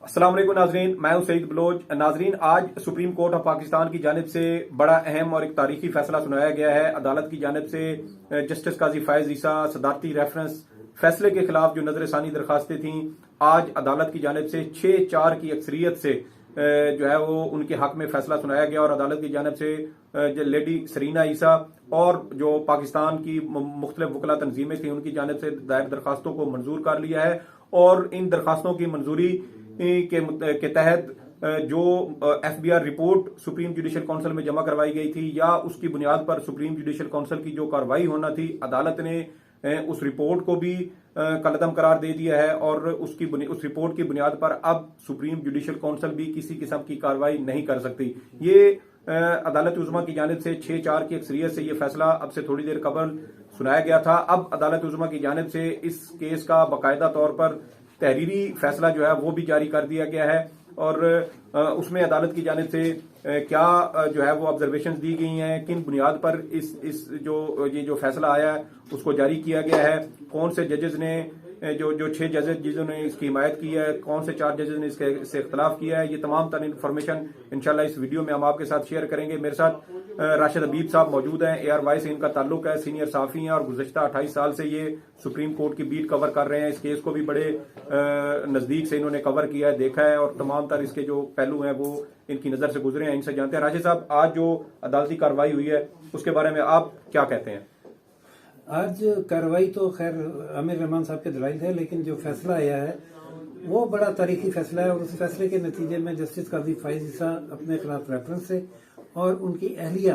अस्सलाम वालेकुम नाजरीन, मैं हूं सईद बलोच। नाजरीन, आज सुप्रीम कोर्ट ऑफ पाकिस्तान की जानिब से बड़ा अहम और एक तारीखी फैसला सुनाया गया है। अदालत की जानिब से जस्टिस काजी फैज ईसा सदारती रेफरेंस फैसले के खिलाफ जो नजरसानी दरखास्तें थीं, आज अदालत की जानिब से 6-4 की अक्सरियत से जो है वो उनके हक में फैसला सुनाया गया और अदालत की जानिब से जो लेडी सरीना ईसा और जो पाकिस्तान की मुख्तलिफ वकला तंजीमें थी उनकी जानिब से दायर दरखास्तों को मंजूर कर लिया है। और इन दरखास्तों की मंजूरी के तहत जो FBI report supreme judicial council में जमा करवाई गई थी या उसकी बुनियाद पर सुप्रीम जुडिशल काउंसिल की जो कार्रवाई होना थी, अदालत ने उस रिपोर्ट को भी कलअदम करार दे दिया है और उस रिपोर्ट की बुनियाद पर अब सुप्रीम जुडिशल काउंसिल भी किसी किस्म की कार्रवाई नहीं कर सकती। ये अदालत उज़्मा की जानिब से 6-4 की अक्सरियत से ये फैसला अब से थोड़ी देर कबल सुनाया गया था। अब अदालत उज़्मा की जानिब से इस केस का बाकायदा तौर पर तहरीरी फैसला जो है वो भी जारी कर दिया गया है और उसमें अदालत की जानिब से क्या जो है वो ऑब्जर्वेशन दी गई हैं, किन बुनियाद पर इस जो फैसला आया है उसको जारी किया गया है, कौन से जजेस ने जो 6 जजेस जिन्होंने इसकी हिमायत की है, कौन से 4 जजेस ने इससे इख्तलाफ किया है, ये तमाम तर इन्फॉर्मेशन इंशाल्लाह इस वीडियो में हम आपके साथ शेयर करेंगे। मेरे साथ राशिद हबीब साहब मौजूद हैं, ARY से इनका ताल्लुक है, सीनियर साफी हैं और गुज़श्ता 28 साल से ये सुप्रीम कोर्ट की बीट कवर कर रहे हैं। इस केस को भी बड़े नजदीक से इन्होंने कवर किया है, देखा है और तमाम तर इसके जो पहलू हैं वो इनकी नजर से गुजरे हैं, इनसे जानते हैं। राशिद साहब, आज जो अदालती कार्रवाई हुई है उसके बारे में आप क्या कहते हैं? आज कार्रवाई तो खैर आमिर रहमान साहब के दलाइल है, लेकिन जो फैसला आया है वो बड़ा तारीखी फैसला है और उस फैसले के नतीजे में जस्टिस काजी फैज ईसा अपने खिलाफ रेफरेंस से और उनकी अहलिया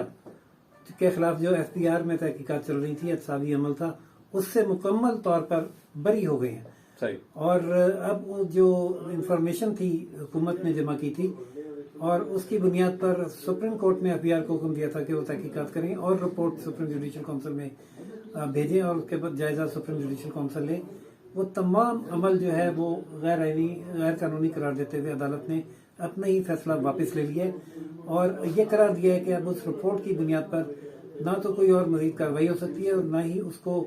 के खिलाफ जो FPR में तहकीकात चल रही थी, एहतसाबी अमल था, उससे मुकम्मल तौर पर बरी हो गए हैं। सही। और अब वो जो इंफॉर्मेशन थी हुकूमत ने जमा की थी और उसकी बुनियाद पर सुप्रीम कोर्ट ने FPR को हुक्म दिया था कि वो तहकीकात करें और रिपोर्ट सुप्रीम जुडिशल काउंसिल में भेजें और उसके बाद जायजा सुप्रीम जुडिशल काउंसिल ले। वो तमाम अमल जो है वो गैर आईनी गैर कानूनी करार देते हुए अदालत ने अपना ही फैसला वापस ले लिया और ये करार दिया है कि अब उस रिपोर्ट की बुनियाद पर ना तो कोई और मजीद कार्रवाई हो सकती है और ना ही उसको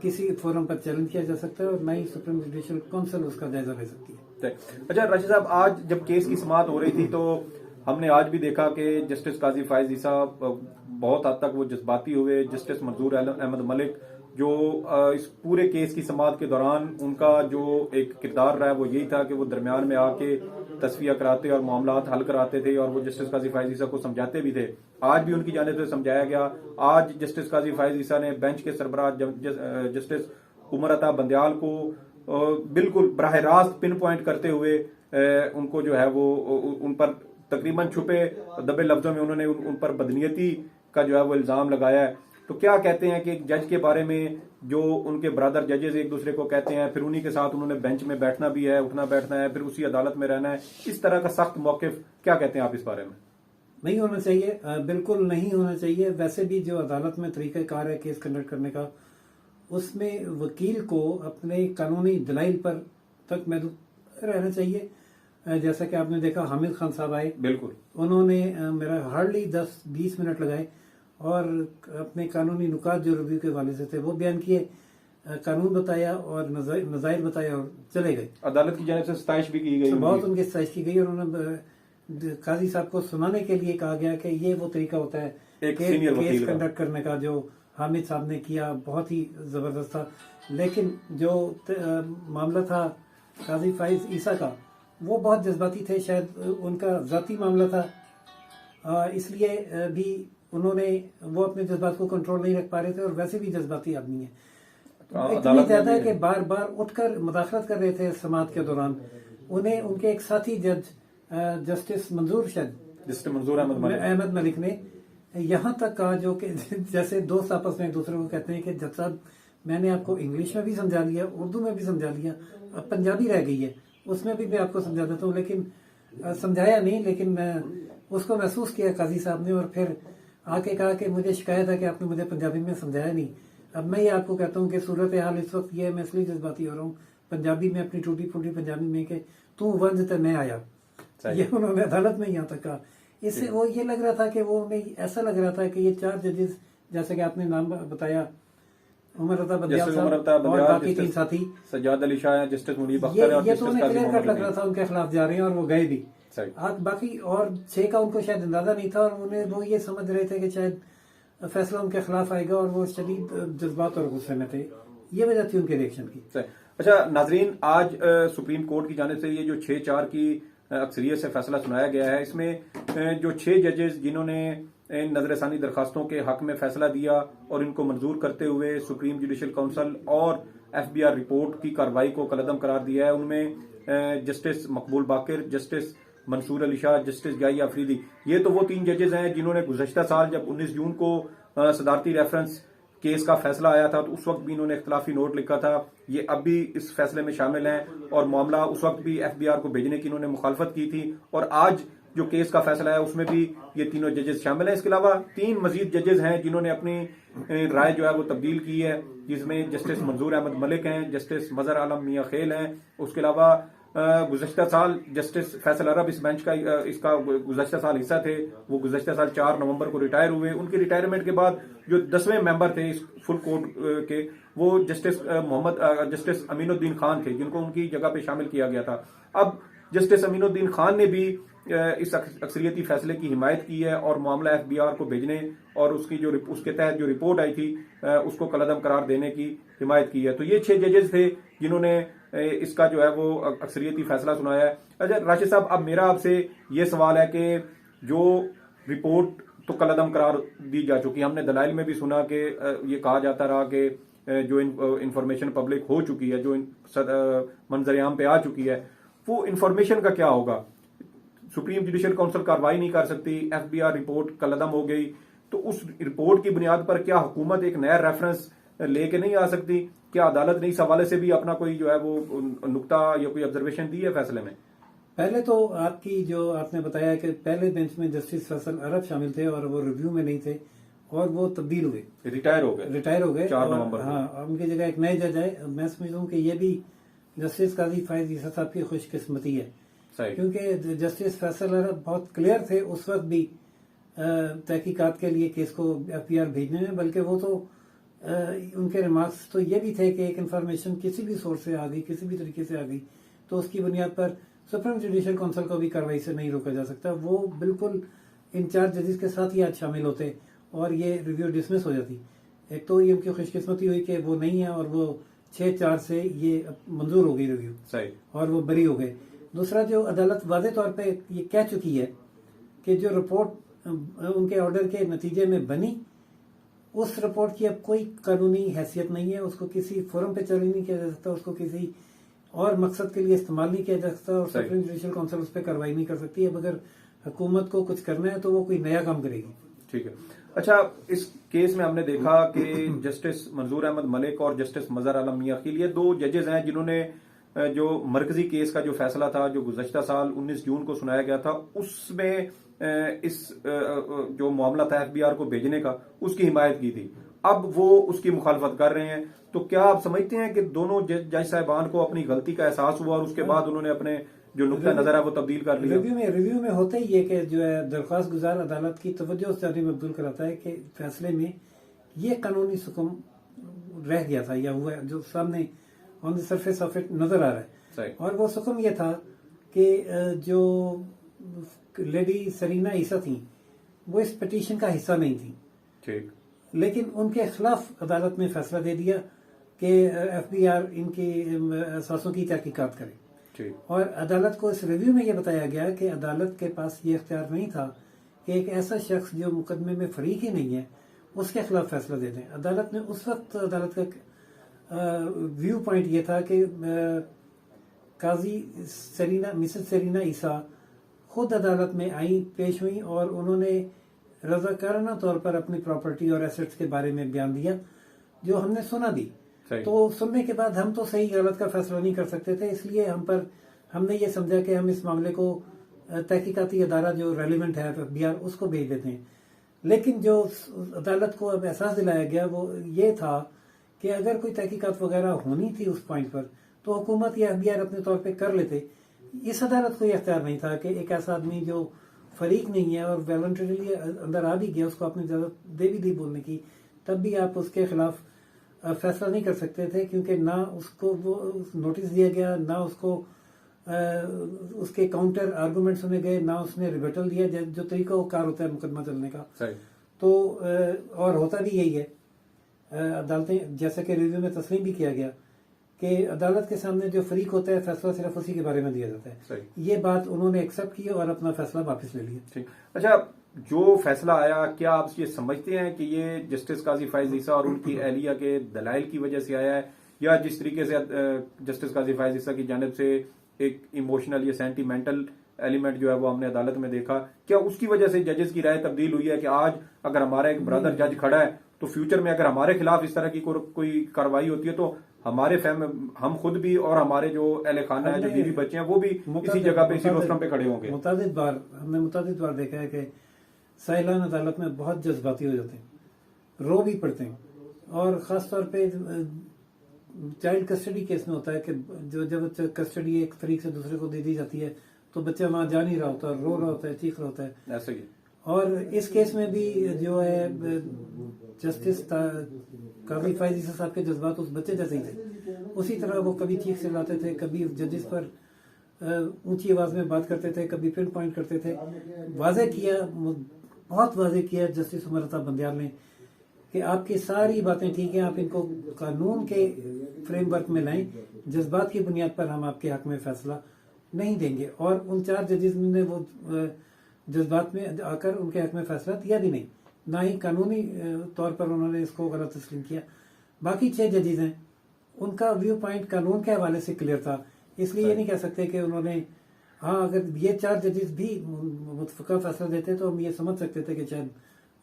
किसी फोरम पर चैलेंज किया जा सकता है और ना ही सुप्रीम जुडिशल काउंसिल उसका जायजा ले सकती है। अच्छा राशिद साहब, आज जब केस की समाअत हो रही थी तो हमने आज भी देखा कि जस्टिस काजी फैज ईसा बहुत हद तक वो जज्बाती हुए। जस्टिस मंजूर अहमद मलिक जो इस पूरे केस की समाअत के दौरान उनका जो एक किरदार रहा है वो यही था कि वो दरमियान में आके तस्फिया कराते और मामला हल कराते थे और वो जस्टिस काजी फैज ईसा को समझाते भी थे। आज भी उनकी जानिब से समझाया गया। आज जस्टिस काजी फैज ईसा ने बेंच के सरबराह जस्टिस उमर अता बंदयाल को बिल्कुल बराह रास्त पिन पॉइंट करते हुए उनको जो है वो उन पर तकरीबन छुपे दबे लफ्जों में उन्होंने उन पर बदनीयती का जो है वो इल्जाम लगाया है। तो क्या कहते हैं कि एक जज के बारे में जो उनके ब्रदर जजेस एक दूसरे को कहते हैं, फिर उन्हीं के साथ उन्होंने बेंच में बैठना भी है, उठना बैठना है, फिर उसी अदालत में रहना है, इस तरह का सख्त मौकिफ, क्या कहते हैं आप इस बारे में? नहीं होना चाहिए, बिल्कुल नहीं होना चाहिए। वैसे भी जो अदालत में तरीकाकार है केस कंडक्ट करने का, उसमें वकील को अपने कानूनी दलाइल पर तक महदूद रहना चाहिए। जैसा कि आपने देखा हामिद खान साहब आए, बिल्कुल उन्होंने मेरा हार्डली 10-20 मिनट लगाए और अपने कानूनी नुकात जो रिव्यू के हवाले से थे वो बयान किए, कानून बताया और नज़ायर बताया और चले गए। अदालत की जानिब से सताइश भी की गई, बहुत उनकी सताइश की गई और उन्होंने काजी साहब को सुनाने के लिए कहा गया कि ये वो तरीका होता है केस कंडक्ट करने का जो हामिद साहब ने किया, बहुत ही जबरदस्त था। लेकिन जो मामला था काजी फैज ईसा का वो बहुत जज्बाती थे, शायद उनका जाती मामला था, इसलिए भी उन्होंने वो अपने जज्बात को कंट्रोल नहीं रख पा रहे थे और वैसे भी जज्बाती आदमी है। इतनी ज्यादा है कि बार बार उठकर मुदाखलत कर रहे थे समाअत के दौरान। उन्हें उनके एक साथी जज जस्टिस मंजूर अहमद मलिक ने यहाँ तक कहा जो कि जैसे दोस्त आपस में एक दूसरे को कहते हैं कि जज साहब मैंने आपको इंग्लिश में भी समझा लिया, उर्दू में भी समझा लिया, अब पंजाबी रह गई है, उसमें भी मैं आपको समझा देता हूँ, लेकिन समझाया नहीं। लेकिन उसको महसूस किया काजी साहब ने और फिर आके कहा कि मुझे शिकायत है कि आपने मुझे पंजाबी में समझाया नहीं। अब मैं ये आपको कहता हूँ कि सूरत हाल इस वक्त ये है, मैं इसलिए जज्बाती हो रहा हूँ पंजाबी में, अपनी टूटी फूटी पंजाबी में कि तू वंज ते मैं आया, ये उन्होंने अदालत में यहाँ तक कहा। इससे वो ये लग रहा था कि वो उन्हें ऐसा लग रहा था कि ये 4 जजेस, जैसे कि आपने नाम बताया उमर रजा बंदियाल जस्टिस उमर रजा साहब और बंदियाल, बाकी तीन जस्टिस साथी, सज्जाद अली शाह हैं, जस्टिस मुनीब अख्तर है और ये तो जस्टिस उन्हें काजी क्लियर कट मोहम्मद लग रहा नईम। था उनके खिलाफ जा रहे हैं और वो गए भी। सही। बाकी और 6 का उनको शायद अंदाजा नहीं था और उन्हें वो ये समझ रहे थे कि शायद फैसला उनके खिलाफ आएगा और वो शदीद जज्बात और गुस्से में थे। ये वजह थी उनके रिएक्शन की। सही। अच्छा नाजरीन, आज सुप्रीम कोर्ट की जानिब से ये जो 6-4 की अक्सरियत से फैसला सुनाया गया है, इसमें जो 6 जजेस जिन्होंने इन नजरसानी दरखास्तों के हक में फैसला दिया और इनको मंजूर करते हुए सुप्रीम जुडिशल काउंसिल और FBI रिपोर्ट की कार्रवाई को कलअदम करार दिया है, उनमें जस्टिस मकबूल बाकिर, जस्टिस मंसूर अली शाह, जस्टिस गाई अफरीदी, ये तो वो 3 जजेस हैं जिन्होंने गुज़श्ता साल जब 19 जून को सदारती रेफरेंस केस का फैसला आया था तो उस वक्त भी इन्होंने इख्तलाफी नोट लिखा था। ये अब भी इस फैसले में शामिल हैं और मामला उस वक्त भी FBR को भेजने की इन्होंने मुखालफत की थी और आज जो केस का फैसला है उसमें भी ये तीनों जजेस शामिल हैं। इसके अलावा 3 मजीद जजेस हैं जिन्होंने अपनी राय जो है वो तब्दील की है, जिसमें जस्टिस मंजूर अहमद मलिक हैं, जस्टिस मजहर आलम मियां खेल हैं, उसके अलावा गुज़श्ता साल जस्टिस फैसल अरब इस बेंच का इसका गुज़श्ता साल हिस्सा थे, वो गुज़श्ता साल 4 नवंबर को रिटायर हुए। उनके रिटायरमेंट के बाद जो 10वें मेंबर थे इस फुल कोर्ट के, वो जस्टिस अमीनुद्दीन खान थे, जिनको उनकी जगह पे शामिल किया गया था। अब जस्टिस अमीनुद्दीन खान ने भी इस अक्सरियती फैसले की हिमायत की है और मामला FBR को भेजने और उसके तहत जो रिपोर्ट आई थी उसको कलअदम करार देने की हिमायत की है। तो ये 6 जजेस थे जिन्होंने इसका जो है वो अक्सरियती फैसला सुनाया है। अच्छा राशिद साहब, अब मेरा आपसे ये सवाल है कि जो रिपोर्ट तो कलअदम करार दी जा चुकी, हमने दलाइल में भी सुना कि ये कहा जाता रहा कि जो इंफॉर्मेशन पब्लिक हो चुकी है, जो मंजरेआम पे आ चुकी है, वो इंफॉर्मेशन का क्या होगा? सुप्रीम जुडिशल काउंसिल कार्रवाई नहीं कर सकती, FBR रिपोर्ट कलअदम हो गई, तो उस रिपोर्ट की बुनियाद पर क्या हुकूमत एक नया रेफरेंस लेके नहीं आ सकती? क्या अदालत ने इस हवाले से भी अपना कोई जो है वो नुक्ता या कोई ऑब्जर्वेशन दी है फैसले में? पहले तो आपकी जो आपने बताया कि पहले बेंच में जस्टिस फैसल अरब शामिल थे और वो रिव्यू में नहीं थे और वो तब्दील हुए, रिटायर हो गए 4 नवंबर। हाँ, उनकी जगह एक नए जज आए। मैं समझता हूँ कि ये भी जस्टिस काजी फायज ईसा साहब की खुशकिस्मती है, क्योंकि जस्टिस फैसल अरब बहुत क्लियर थे उस वक्त भी तहकीकात के लिए केस को FBR भेजने में, बल्कि वो तो उनके रिमार्क्स तो ये भी थे कि एक इन्फॉर्मेशन किसी भी सोर्स से आ गई, किसी भी तरीके से आ गई, तो उसकी बुनियाद पर सुप्रीम जुडिशल काउंसिल को भी कार्रवाई से नहीं रोका जा सकता। वो बिल्कुल इन 4 जजेस के साथ ही आज शामिल होते और ये रिव्यू डिसमिस हो जाती। एक तो ये उनकी खुशकिस्मती हुई कि वो नहीं है और वो 6-4 से ये मंजूर हो गई रिव्यू, सही, और वो बरी हो गए। दूसरा, जो अदालत वादे तौर पे ये कह चुकी है कि जो रिपोर्ट उनके ऑर्डर के नतीजे में बनी, उस रिपोर्ट की अब कोई कानूनी हैसियत नहीं है, उसको किसी फोरम पे चैलेंज नहीं किया जा सकता, उसको किसी और मकसद के लिए इस्तेमाल नहीं किया जा सकता और सुप्रीम जुडिशल काउंसिल उस पर कार्रवाई नहीं कर सकती। अब अगर हुकूमत को कुछ करना है तो वो कोई नया काम करेगी। ठीक है। अच्छा, इस केस में हमने देखा कि जस्टिस मंजूर अहमद मलिक और जस्टिस मजहर आलम मियां खील, ये 2 जजेस हैं जिन्होंने जो मरकजी केस का जो फैसला था जो गुज़श्ता साल 19 जून को सुनाया गया था, उसमें इस जो मामला था FBR को भेजने का, उसकी हिमायत की थी। अब वो उसकी मुखालफत कर रहे हैं, तो क्या आप समझते हैं कि दोनों जज साहिबान को अपनी गलती का एहसास हुआ और उसके बाद उन्होंने अपने जो नुक्ता नजर है वो तब्दील कर लिया? रिव्यू में होता ही है कि जो है दरख्वास्त गुजार अदालत की तवज्जो उस जानिब मबदूल कराता है कि फैसले में ये कानूनी सुकून रह गया था या हुआ जो सामने on the surface of it नजर आ रहा है। और वो सुकून ये था कि जो लेडी सरीना ईसा थी वो इस पिटीशन का हिस्सा नहीं थी, ठीक, लेकिन उनके खिलाफ अदालत ने फैसला दे दिया कि FBR इनकी एहसासों की तहकीकात करे, ठीक। और अदालत को इस रिव्यू में यह बताया गया कि अदालत के पास ये इख्तियार नहीं था कि एक ऐसा शख्स जो मुकदमे में फरीक ही नहीं है उसके खिलाफ फैसला दे दें। अदालत ने उस वक्त अदालत का व्यू पॉइंट ये था कि काजी मिसेस सेरीना ईसा खुद अदालत में आई, पेश हुई और उन्होंने रजाकाराना तौर पर अपनी प्रॉपर्टी और एसेट्स के बारे में बयान दिया जो हमने सुना दी। तो सुनने के बाद हम तो सही गलत का फैसला नहीं कर सकते थे, इसलिए हमने ये समझा कि हम इस मामले को तहकीकाती अदारा जो रेलिवेंट है FBR उसको भेज देते हैं। लेकिन जो अदालत को अब एहसास दिलाया गया वो ये था कि अगर कोई तहकीकात वगैरह होनी थी उस पॉइंट पर तो हुकूमत या FBR अपने तौर पे कर लेते। इस अदालत को यह अख्तियार नहीं था कि एक ऐसा आदमी जो फरीक नहीं है और वॉलंटरीली अंदर आ भी गया, उसको अपनी इजाजत दे भी दी बोलने की, तब भी आप उसके खिलाफ फैसला नहीं कर सकते थे, क्योंकि ना उसको वो नोटिस दिया गया, ना उसको उसके काउंटर आर्गुमेंट सुने गए, ना उसने रिबेटल दिया, जो तरीका कार होता है मुकदमा चलने का। सही। तो और होता भी यही है। अदालतें, जैसा कि रिव्यू में तस्लीम भी किया गया कि अदालत के सामने जो फरीक होता है फैसला सिर्फ उसी के बारे में दिया जाता है। सही। ये बात उन्होंने एक्सेप्ट की और अपना फैसला वापस ले लिया। ठीक। अच्छा, जो फैसला आया, क्या आप ये समझते हैं कि ये जस्टिस काजी फैज ईसा और उनकी अहलिया के दलाइल की वजह से आया है, या जिस तरीके से जस्टिस काजी फैज ईसा की जानिब से एक इमोशनल या सेंटिमेंटल एलिमेंट जो है वो हमने अदालत में देखा, क्या उसकी वजह से जजेस की राय तब्दील हुई है कि आज अगर हमारा एक ब्रदर जज खड़ा है तो फ्यूचर में अगर हमारे खिलाफ इस तरह की कोई कार्रवाई होती है तो हमारे हम खुद भी और हमारे जो अहले खाना है, जो बीवी बच्चे हैं, वो भी इसी जगह पे, इसी रोस्टम पे खड़े होंगे। हमने मुतादिद बार देखा है कि साहिलान अदालत में बहुत जज्बाती हो जाते हैं, रो भी पड़ते हैं। और ख़ास तौर पे चाइल्ड कस्टडी केस में होता है कि जब कस्टडी एक तरीके से दूसरे को दे दी जाती है तो बच्चा वहां जा नहीं रहा होता, रो रहा होता है, चीख रहा होता है। ऐसे ही। और इस केस में भी जो है जस्टिस काजी फैज ईसा साहब के जज्बात उस बच्चे जैसे ही थे। उसी तरह वो कभी चीख चिल्लाते थे, कभी जजेस पर ऊंची आवाज में बात करते थे, कभी पिन पॉइंट करते थे। बहुत वाजे किया जस्टिस उमर अता बंदियाल ने कि आपकी सारी बातें ठीक हैं, आप इनको कानून के फ्रेमवर्क में लाएं, जज्बात की बुनियाद पर हम आपके हक में फैसला नहीं देंगे। और उन 4 जजेस ने वो जज्बात में आकर उनके हक में फैसला दिया भी नहीं, ना ही कानूनी तौर पर उन्होंने इसको गलत तस्लीम किया। बाकी 6 जजेस हैं, उनका व्यू पॉइंट कानून के हवाले से क्लियर था, इसलिए ये नहीं कह सकते कि उन्होंने, हाँ, अगर ये 4 जजेस भी मुतफ़क़ा फैसला देते तो हम ये समझ सकते थे कि शायद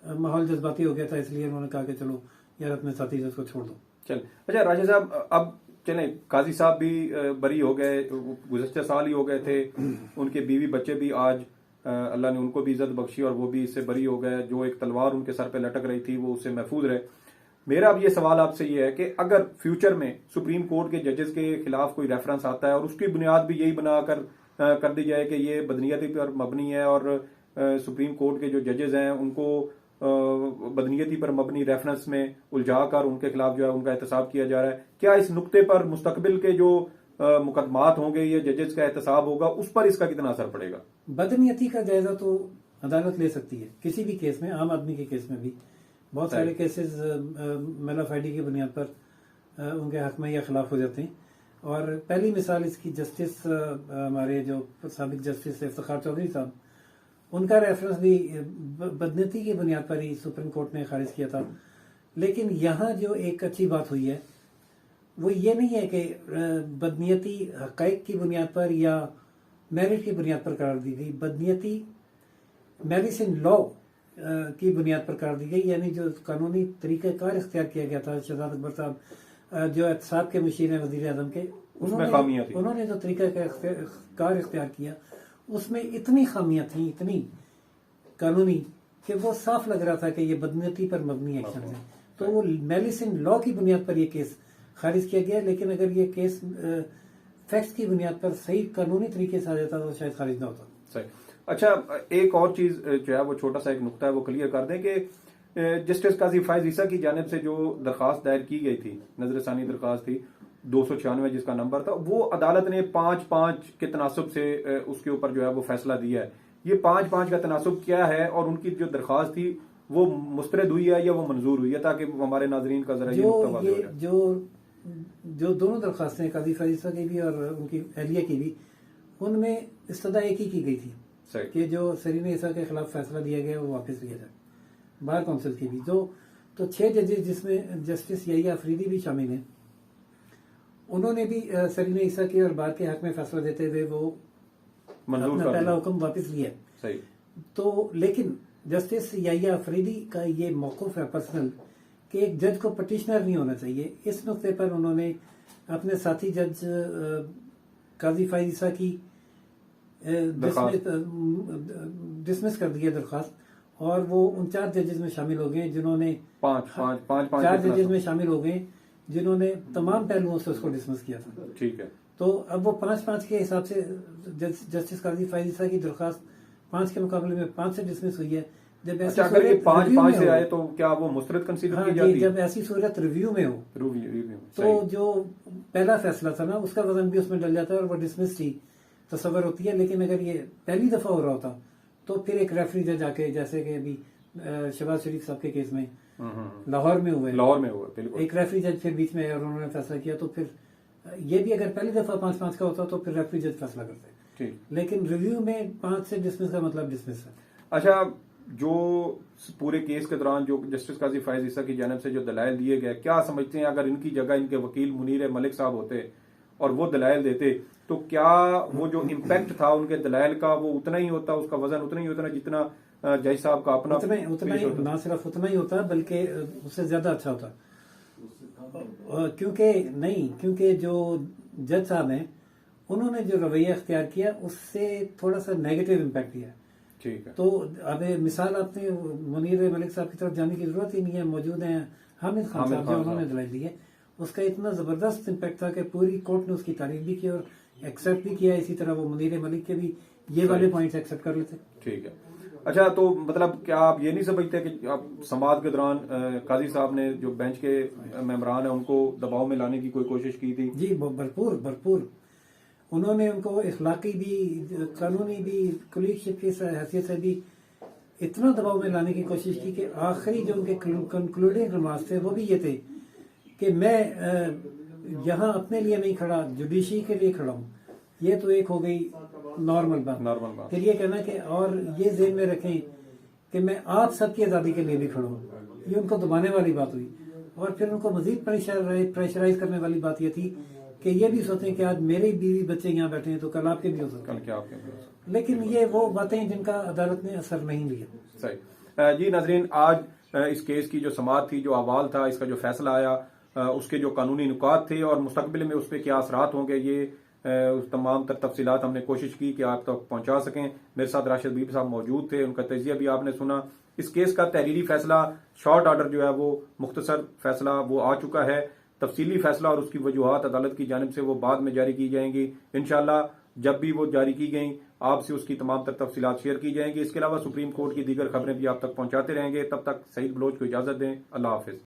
माहौल जज्बाती हो गया था, इसलिए उन्होंने कहा कि चलो यार अपने साथी जज को छोड़ दो। चल। अच्छा राजा साहब, अब चले, काजी साहब भी बरी हो गए, गुज़श्ता साल ही हो गए थे, उनके बीवी बच्चे भी आज अल्लाह ने उनको भी इज्जत बख्शी और वो भी इससे बरी हो गए। जो एक तलवार उनके सर पे लटक रही थी वो उससे महफूज रहे। मेरा अब ये सवाल आपसे ये है कि अगर फ्यूचर में सुप्रीम कोर्ट के जजेस के खिलाफ कोई रेफरेंस आता है और उसकी बुनियाद भी यही बनाकर कर दी जाए कि ये बदनीयती पर मबनी है और सुप्रीम कोर्ट के जो जजेस हैं उनको बदनीयती पर मबनी रेफरेंस में उलझाकर उनके खिलाफ जो है उनका एहतसाब किया जा रहा है, क्या इस नुक्ते पर मुस्तकबिल के जो मुकदमात होंगे, ये जजेस का एहतसाब होगा, उस पर इसका कितना असर पड़ेगा? बदनीयती का जायजा तो अदालत ले सकती है किसी भी केस में, आम आदमी के केस में भी बहुत सारे केसेस मेलाफाइडी की बुनियाद पर उनके हक में या खिलाफ हो जाते हैं। और पहली मिसाल इसकी जस्टिस हमारे जो साबिक जस्टिस इफ्तिखार चौधरी साहब, उनका रेफरेंस भी बदनीयती की बुनियाद पर ही सुप्रीम कोर्ट ने खारिज किया था। लेकिन यहाँ जो एक अच्छी बात हुई है वो ये नहीं है कि बदनीयती हक़ाइक़ की बुनियाद पर या मेरिट की बुनियाद पर करार दी गई, बदनीयती मेडिसिन लॉ की बुनियाद पर करार दी गई। यानी जो कानूनी तरीक़ाकार इख्तियार किया गया था, शहजाद अकबर साहब जो एहतसाब के मुशीर हैं वज़ीर आज़म के, उन्होंने जो तरीक़ाकार इख्तियार किया उसमें इतनी खामियां थी, इतनी कानूनी, कि वो साफ लग रहा था कि ये बदनीयती पर मबनी एक्शन है। तो वो मेडिसिन लॉ की बुनियाद पर ये केस खारिज किया गया। लेकिन अगर ये केस फैक्ट्स की बुनियाद पर सही कानूनी तरीके से आ जाता तो शायद खारिज ना होता। सही। अच्छा, एक और चीज जो है वो छोटा सा एक नुक्ता है वो क्लियर कर दें कि जस्टिस काजी फैज ईसा की जानिब से जो दरखास्त दायर की गई थी, नजरसानी दरखास्त थी 296 जिसका नंबर था, वो अदालत ने 5-5 के तनासुब से उसके ऊपर जो है वो फैसला दिया है। ये 5-5 का तनासुब क्या है और उनकी जो दरखास्त थी वो मुस्तरद हुई है या वो मंजूर हुई है, ताकि हमारे नाजरीन का जरा ये जो दोनों दरखास्तें काजी फैज ईसा की भी और उनकी अहलिया की भी, उनमें इस्तदा एक ही की गई थी कि जो सरीन ईसा के खिलाफ फैसला दिया गया वो वापस लिया जाए। बार काउंसिल की भी तो 6 जजेस जिसमें जस्टिस याहिया अफरीदी भी शामिल हैं, उन्होंने भी सरीन ईसा के और बार के हक में फैसला देते हुए वो अपना पहला हुक्म वापस लिया। सही। तो लेकिन जस्टिस याहिया अफरीदी का ये मौक़िफ़ है पर्सनल कि एक जज को पटिशनर नहीं होना चाहिए। इस नुक्ते पर उन्होंने अपने साथी जज काजी फैज ईसा की डिसमिस कर दिया दरखास्त, और वो उन 4 जजेस में शामिल हो गए जिन्होंने 4 जजेस में शामिल हो गए जिन्होंने तमाम पहलुओं से उसको डिसमिस किया था। ठीक है। तो अब वो 5-5 के हिसाब से जस्टिस काजी फैज ईसा की दरखास्त 5 के मुकाबले में 5 से डिसमिस हुई है, जब अच्छा, अगर ये 5 से आए तो क्या वो मुस्तरद कंसीडर की जाती है? जब ऐसी सूरत रिव्यू में हो तो जो पहला फैसला था ना उसका वजन भी उसमें डल जाता है और वो डिसमिस ही तस्वर होती है। लेकिन अगर ये पहली दफा हो रहा होता तो फिर एक रेफरी जज आके, जैसे कि अभी शहबाज शरीफ साहब के केस में लाहौर में हुए, बिल्कुल, एक रेफरी जज फिर बीच में और उन्होंने फैसला किया। तो फिर ये भी अगर पहली दफा 5-5 का होता तो फिर रेफरी जज फैसला करते। लेकिन रिव्यू में 5 से डिसमिस का मतलब डिसमिस है। अच्छा, जो पूरे केस के दौरान जो जस्टिस काजी फायज ईसा की जानिब से जो दलाइल दिए गए, क्या समझते हैं अगर इनकी जगह इनके वकील मुनीर मलिक साहब होते और वो दलाइल देते तो क्या वो जो इम्पैक्ट था उनके दलाइल का वो उतना ही होता, उसका वजन उतना ही होता जितना जज साहब का अपना उतना ही, ना सिर्फ उतना ही होता बल्कि उससे ज्यादा अच्छा होता। क्योंकि जो जज साहब हैं उन्होंने जो रवैया अख्तियार किया उससे थोड़ा सा नेगेटिव इम्पैक्ट दिया। ठीक है। तो अब मिसाल आपने मुनीर मलिक साहब की तरफ जाने की जरूरत ही नहीं है, मौजूद हैं हामिद खान साहब जो उन्होंने दलाइल दी है, उसका इतना जबरदस्त इम्पैक्ट था कि पूरी कोर्ट ने उसकी तारीफ भी की और एक्सेप्ट भी किया। इसी तरह वो मुनीर मलिक के भी ये वाले पॉइंट्स एक्सेप्ट कर लेते। ठीक है। अच्छा, तो मतलब क्या आप ये नहीं समझते कि आप समाअत के दौरान काजी साहब ने जो बेंच के मेंबरान है उनको दबाव में लाने की कोई कोशिश की थी? जी, भरपूर उन्होंने उनको इखलाकी भी, कानूनी भी, कुलीशिप की हैसियत से भी इतना दबाव में लाने की कोशिश की कि आखिरी जो उनके कंक्लूडिंग रिमार्क्स थे वो भी ये थे कि मैं यहाँ अपने लिए नहीं खड़ा, जुडिशरी के लिए खड़ा हूँ। ये तो एक हो गई नॉर्मल बात। फिर ये कहना कि और ये ज़हन में रखें कि मैं आप सबकी आज़ादी के लिए भी खड़ा हूँ, ये उनको दबाने वाली बात हुई। और फिर उनको मजीद प्रेशराइज करने वाली बात ये थी कि ये भी सोचें कि आज मेरे बीवी बच्चे यहाँ बैठे हैं तो कल आपके भी हो सकते हैं। लेकिन ये वो बातें जिनका अदालत ने असर नहीं लिया। सही जी। नाजरीन, आज इस केस की जो समाअत थी, जो अहवाल था, इसका जो फैसला आया, उसके जो कानूनी नुकात थे और मुस्तकबिल में उस पर क्या असरात होंगे, ये तमाम तफसीलात हमने कोशिश की कि आप तक पहुंचा सकें। मेरे साथ राशिद बीबी साहब मौजूद थे, उनका तजिया भी आपने सुना। इस केस का तहरीरी फैसला, शॉर्ट ऑर्डर जो है वो मुख्तसर फैसला वो आ चुका है। तफसीली फैसला और उसकी वजूहात अदालत की जानिब से वो बाद में जारी की जाएंगी इंशाल्लाह। जब भी वो जारी की गई आपसे उसकी तमाम तफसीलात शेयर की जाएंगी। इसके अलावा सुप्रीम कोर्ट की दीगर खबरें भी आप तक पहुंचाते रहेंगे। तब तक सईद बलोच को इजाजत दें। अल्लाह हाफिज।